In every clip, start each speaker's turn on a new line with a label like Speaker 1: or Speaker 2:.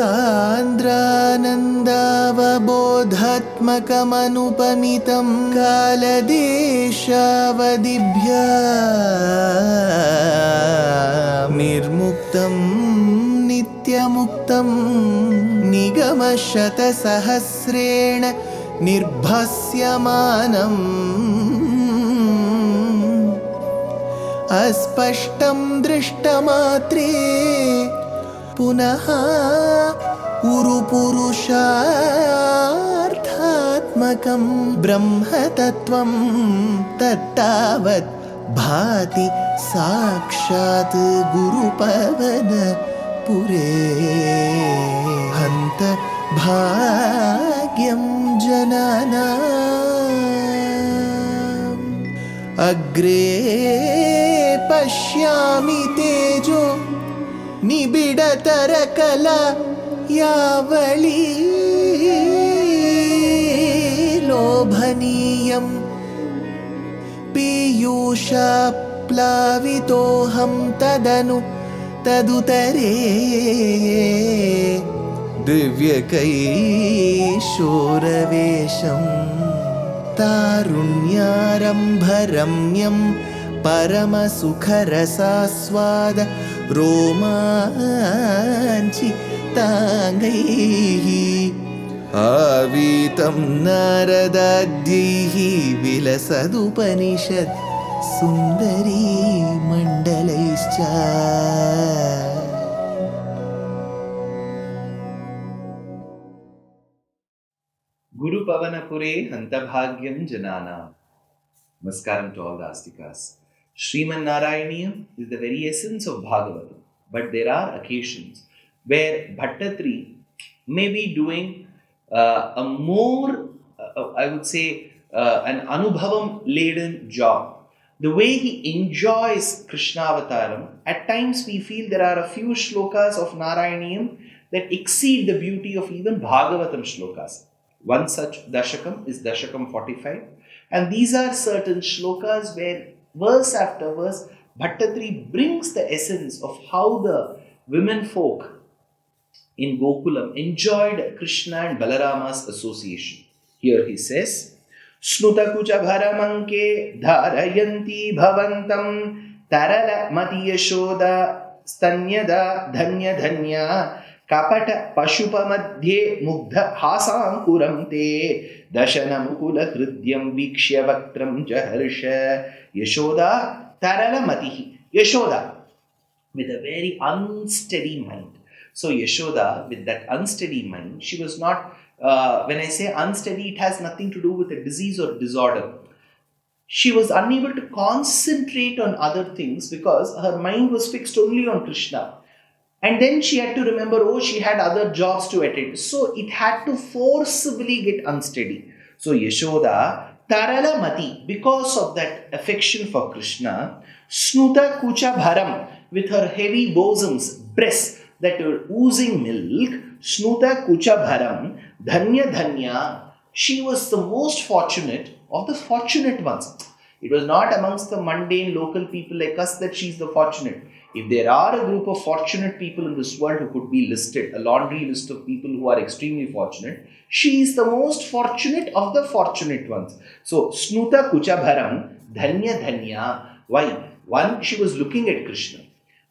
Speaker 1: सान्द्रानन्दावबोधात्मकमनुपमितं कालदेशावदिभ्या निर्मुक्तं नित्यमुक्तं निगमशतसहस्रेण निर्भास्यमानम् अस्पष्टं दृष्टमात्रे पुनः उरुपुरुषार्थात्मकं ब्रह्मतत्त्वं तत्तावत् भाति साक्षात् गुरुपवनपुरे हन्त भाग्यं जनानाम् अग्रे पश्यामि तेजो निबिडतरकला यावली लोभनीयं पीयूषाप्लावितोऽहं तदुतरे दिव्यकैशोरवेशं तारुण्यारम्भरम्यं परमसुखरसास्वाद रोमाञ्चिताङ्गैः आवीतं नारदाद्यैः विलसदुपनिषत् सुन्दरी मण्डलैश्च
Speaker 2: Guru Pavanapure Hantabhagyam Jananam. Namaskaram to all the Astikas. Śrīman Nārāyaṇīyam is the very essence of Bhagavatam. But there are occasions where Bhaṭṭatiri may be doing a more, I would say, an anubhavam laden job. The way he enjoys Krishna Avataram, at times we feel there are a few shlokas of Nārayaneeyam that exceed the beauty of even Bhagavatam shlokas. One such Dashakam is Dashakam 45. And these are certain shlokas where verse after verse, Bhaṭṭatiri brings the essence of how the women folk in Gokulam enjoyed Krishna and Balarama's association. Here he says, Snutakucha bharamanke dharayanti bhavantam tarala mati Yashoda stanyada dhanya dhanya kapata pashupa madhye mugdha hasankuram te dakshanam kula hridyam vikshya vaktram jaharsha Yashoda tarala matihi. Yashoda with a very unsteady mind. So Yashoda with that unsteady mind, she was not, when I say unsteady, it has nothing to do with a disease or disorder. She was unable to concentrate on other things because her mind was fixed only on Krishna. And then she had to remember, she had other jobs to attend. So it had to forcibly get unsteady. So Yashoda, Tarala Mati, because of that affection for Krishna, Snuta Kucha Bharam, with her heavy bosoms, breasts that were oozing milk, Snuta Kucha Bharam, Dhanya Dhanya, she was the most fortunate of the fortunate ones. It was not amongst the mundane local people like us that she is the fortunate. If there are a group of fortunate people in this world who could be listed, a laundry list of people who are extremely fortunate, she is the most fortunate of the fortunate ones. So, Snuta Kucha Bharam, Dhanya Dhanya. Why? One, she was looking at Krishna.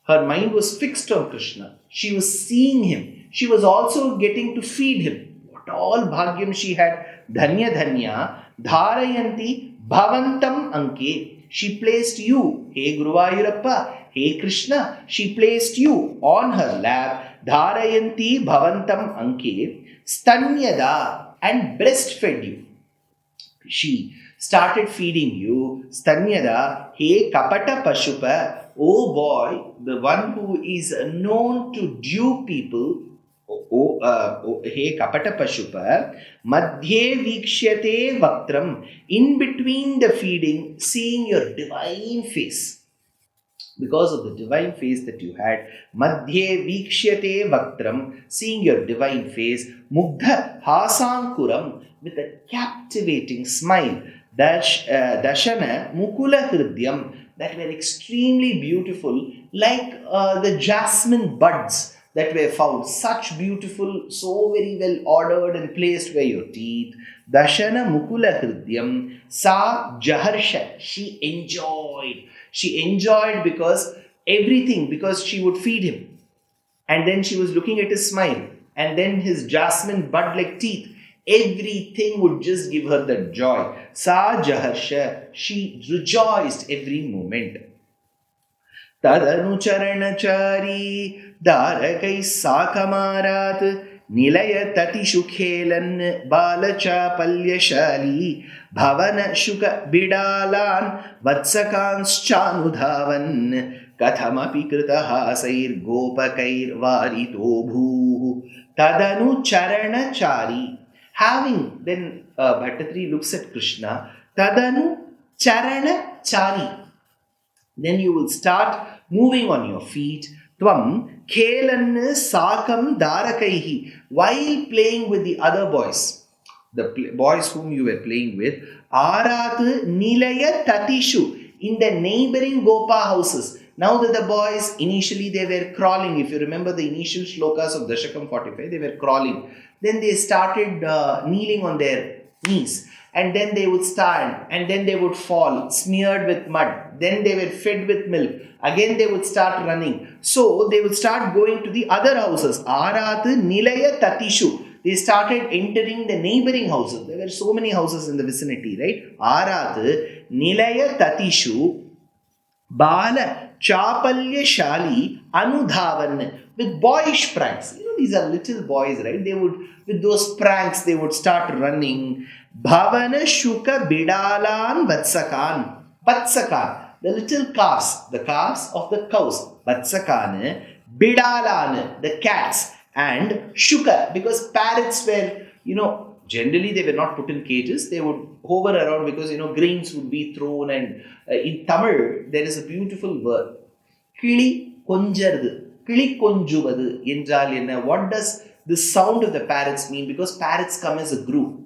Speaker 2: Her mind was fixed on Krishna. She was seeing him. She was also getting to feed him. What all bhagyam she had. Dhanya Dhanya, Dharayanti Bhavantam Anke. She placed you, Hey Guruvayurappa, Hey Krishna, she placed you on her lap, Dharayanti Bhavantam Anke, Stanyada, and breastfed you. She started feeding you, Stanyada, Hey Kapata Pashupa, oh boy, the one who is known to dupe people, Hey Kapata Pashupa, Madhye Vikshyate Vaktram, in between the feeding, seeing your divine face. Because of the divine face that you had, Madhye Vikshyate Vaktram, seeing your divine face, Mugdha Hasankuram, with a captivating smile, Dashana Mukula Hridyam, that were extremely beautiful, like the jasmine buds that were found, such beautiful, so very well ordered and placed were your teeth. Dashana mukula hridyam sa jaharsha. She enjoyed. She enjoyed because everything, because she would feed him. And then she was looking at his smile. And then his jasmine bud like teeth. Everything would just give her the joy. Sa jaharsha. She rejoiced every moment. Tadanucharanachari Darakai Sakamarat Nilaya Tatishu Khelan Balacha Palyashali Bhavana Shuka Bidalan Vatsakans Chanudhavan Kathamapi Kritahasair Gopakair Varito Bhu Tadanu Charanachari. Having, then Bhaṭṭatiri looks at Krishna, Tadanu Charanachari. Then you will start moving on your feet. Tvam khelan sakam darakaihi. While playing with the other boys, the boys whom you were playing with, arat nilaya tatishu, in the neighboring Gopa houses. Now that the boys, initially they were crawling. If you remember the initial shlokas of Dashakam 45, they were crawling. Then they started kneeling on their knees. And then they would stand, and then they would fall, smeared with mud. Then they were fed with milk. Again they would start running. So they would start going to the other houses. Arat nilaya tatishu. They started entering the neighboring houses. There were so many houses in the vicinity, right? Arat nilaya tatishu bala chapalya shali anudhavan. With boyish pranks. You know, these are little boys, right? They would, with those pranks, they would start running. Bhavana Shuka Bidalan Vatsakan. Vatsakan, the little calves, the calves of the cows. Vatsakan, Bidalan, the cats, and Shuka, because parrots were, generally they were not put in cages, they would hover around because, grains would be thrown. And in Tamil, there is a beautiful word. Kili konjardu. Kili konjuvadu என்றால் என்ன? What does the sound of the parrots mean? Because parrots come as a group.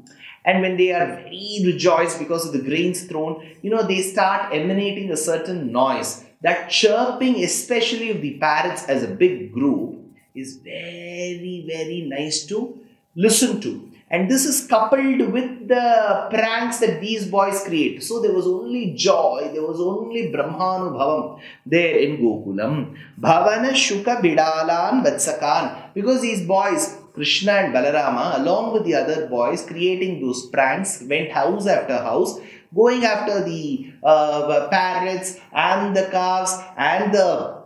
Speaker 2: And when they are very rejoiced because of the grains thrown, they start emanating a certain noise. That chirping, especially of the parrots as a big group, is very, very nice to listen to. And this is coupled with the pranks that these boys create. So there was only joy, there was only Brahmanubhavam there in Gokulam. Bhavana Shuka Bidalan Vatsakan. Because these boys, Krishna and Balarama, along with the other boys, creating those pranks, went house after house, going after the parrots and the calves and the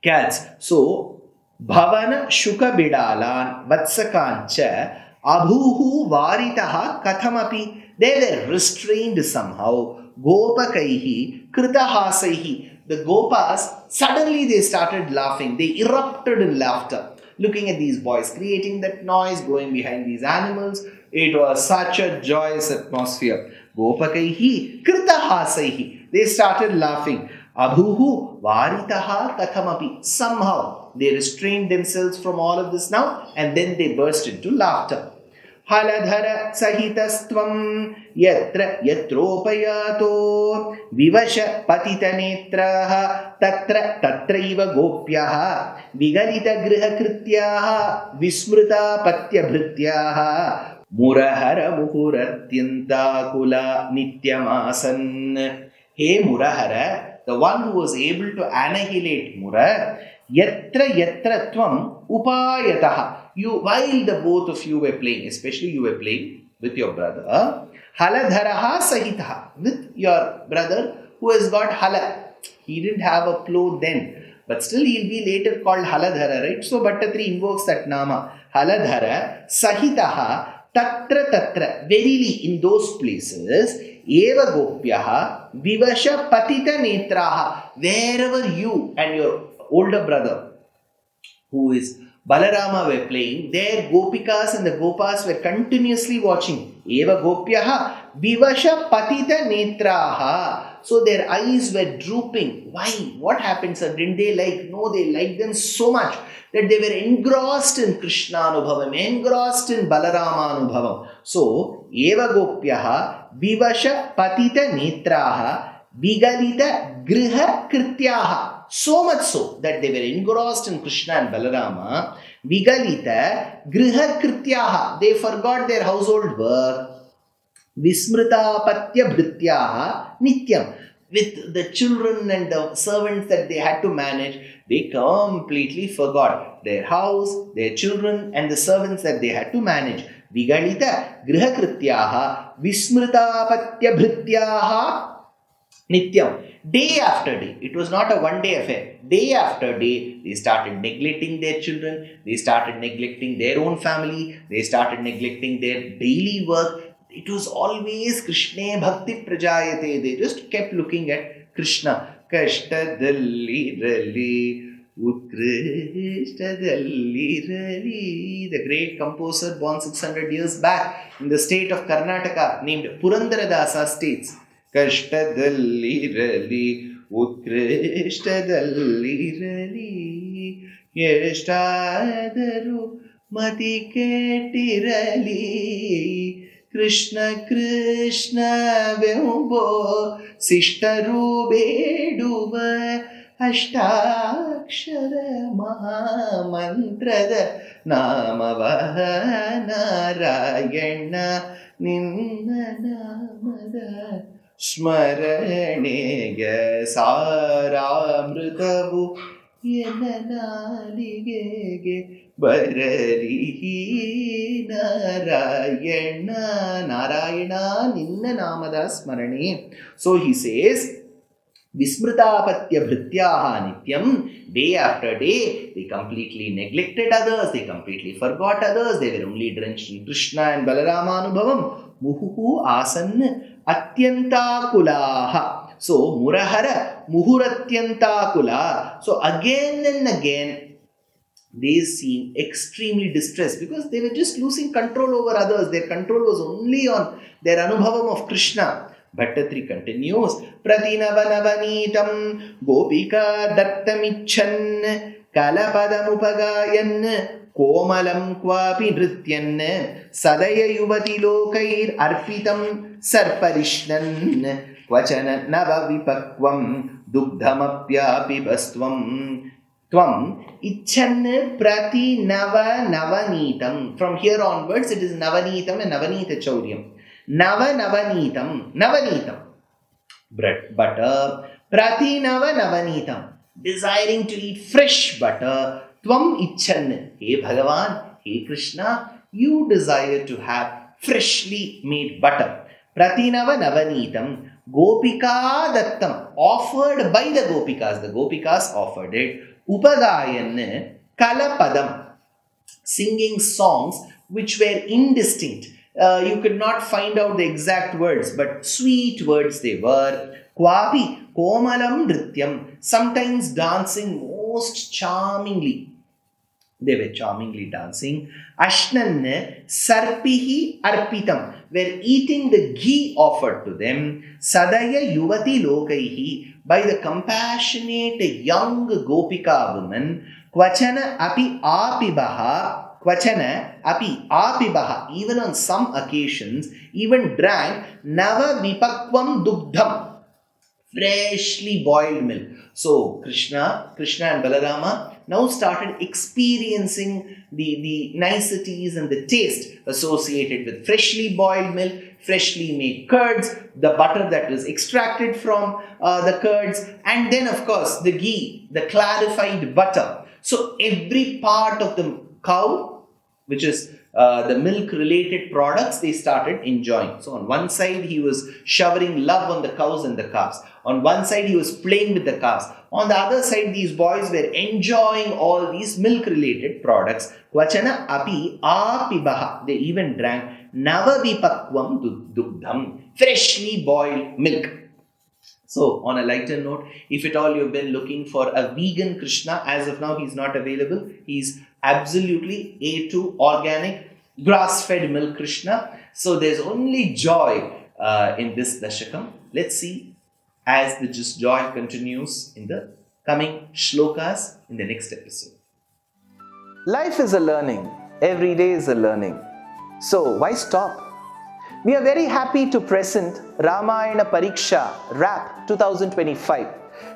Speaker 2: cats. So, Bhavana Shuka Bidalan Vatsakancha Abhuhu Varitaha Kathamapi. They were restrained somehow. Gopakaihi Kritahasaihi. The Gopas, suddenly they started laughing. They erupted in laughter. Looking at these boys, creating that noise, going behind these animals. It was such a joyous atmosphere. Gopakaihi Kritahasaihi. They started laughing. Abhuhu Varitaha Kathamapi. Somehow they restrained themselves from all of this now, and then they burst into laughter. Haladhara sahitastvam yatra yatropayato vivasha patitanetraha tatraiva gopyaha vigalita griha krityaha vismruta patyabhrityaha murahara muhuratyantakula nityamasan. Hey Murahara, the one who was able to annihilate Mura, yatra tvam upayataha. While the both of you were playing, especially you were playing with your brother, haladharaha sahitaha, with your brother who has got hala. He didn't have a plow then, but still he'll be later called Haladhara, right? So Bhaṭṭatiri invokes that nama, Haladhara Sahitaha Tatra, verily in those places, Eva Gopyaha Vivasha Patita Netraha, wherever you and your older brother, who is Balarama, were playing, their Gopikas and the Gopas were continuously watching. Eva Gopyaha Vivasha Patita Netraha. So their eyes were drooping. Why? What happened, sir? Didn't they like? No, they liked them so much that they were engrossed in Krishna Anubhavam, engrossed in Balarama Anubhavam. So, Eva Gopyaha Vivasha Patita Netraha Vigalita Griha Krityaha. So much so that they were engrossed in Krishna and Balarama. Vigalita griha krityaha. They forgot their household work. Vismrita patya bhrityaha nityam. With the children and the servants that they had to manage, they completely forgot their house, their children, and the servants that they had to manage. Vigalita grihakrityaha vismritapatya bhrityaha nityam. Day after day, it was not a one-day affair. Day after day, they started neglecting their children, they started neglecting their own family, they started neglecting their daily work. It was always Krishna Bhakti Prajayate. They just kept looking at Krishna. Kashtadalli Rali Utkristadalli Rali. The great composer born 600 years back in the state of Karnataka named Purandaradasa states. Kashtadalli Rali Utkristadalli Rali Yashtadaru Mati Ketirali Krishna Krishna Vembo Sishtaru Beduva Ashtakshara Mahamantrada Namava Nārāyaṇa Ninna Namada Smaranega Saramritavu Yenanaligege Barali Nārāyaṇa Ninna Namada Smarane. So he says, Vismritapatya bhrityaha nityam. Day after day, they completely neglected others, they completely forgot others, they were only drenched in Krishna and Balarama Anubhavam. Muhuhu asan atyantakulaha. So, Murahara Muhuratyantakula. So, again and again, they seem extremely distressed because they were just losing control over others. Their control was only on their anubhavam of Krishna. Bhaṭṭatiri continues, Pratinavanavanītam Gopika Dattamicchan Kalapadamupagayan Komalam Kvapi Nrityan Sadaya Yuvati Lokair Arpitam Sarparishnan Kvachana Navavipakvam Dugdhamapyapi Bastvam Tvam Icchan Prati Nava Navanitam. From here onwards, it is Navanitam and Navanita Chauryam. Navanitam. Bread, butter. Prati Navanitam. Desiring to eat fresh butter. Tvam Icchan. Hey Bhagavan, hey Krishna, you desire to have freshly made butter. Prati Navanitam. Gopika Dattam. Offered by the Gopikas. The Gopikas offered it. Upagayan Kalapadam, singing songs which were indistinct. You could not find out the exact words, but sweet words they were. Kvapi Komalam Nrityam, sometimes dancing most charmingly. They were charmingly dancing. Ashnan Sarpihi Arpitam, were eating the ghee offered to them. Sadaya Yuvati Lokaihi, by the compassionate young Gopika woman. Kvachana api apibaha, even on some occasions, even drank Nava Vipakvam Dugdham, freshly boiled milk. So Krishna and Balarama now started experiencing the niceties and the taste associated with freshly boiled milk, freshly made curds, the butter that was extracted from the curds, and then of course the ghee, the clarified butter. So every part of the cow, which is the milk related products, they started enjoying. So on one side he was showering love on the cows and the calves. On one side he was playing with the calves. On the other side these boys were enjoying all these milk related products. Kvachana api apibaha, they even drank Navavipakvam Dugdham, freshly boiled milk. So, on a lighter note, if at all you've been looking for a vegan Krishna, as of now he's not available. He's absolutely A2 organic, grass-fed milk Krishna. So, there's only joy in this Dashakam. Let's see as the just joy continues in the coming shlokas in the next episode.
Speaker 3: Life is a learning. Every day is a learning. So, why stop? We are very happy to present Ramayana Pariksha Rap 2025.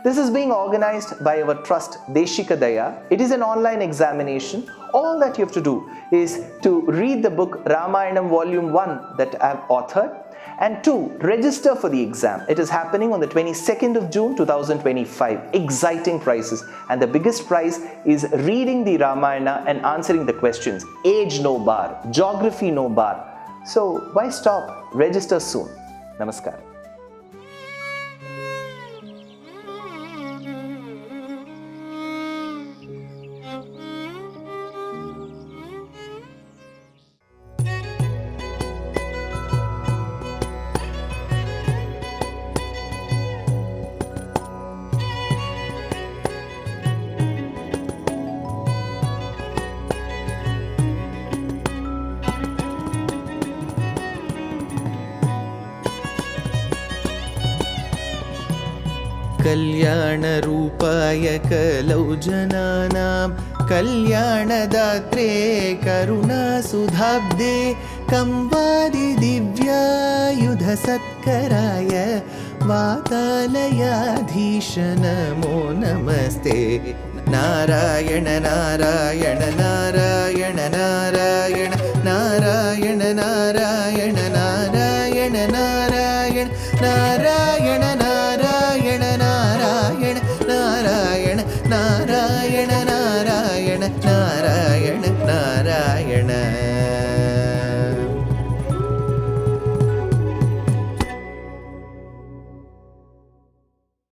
Speaker 3: This is being organized by our trust Deshikadaya. It is an online examination. All that you have to do is to read the book Ramayanam Volume 1 that I have authored, and 2, register for the exam. It is happening on the 22nd of June 2025. Exciting prizes, and the biggest prize is reading the Ramayana and answering the questions. Age no bar, geography no bar. So why stop? Register soon. Namaskar.
Speaker 1: कल्याणरूपाय कलौ जनानां कल्याणदात्रे करुणासुधाब्दे कंवादिदिव्यायुधसत्कराय वातालयाधीश नमो नमस्ते नारायण नारायण नारायण नारायण नारायण नारायण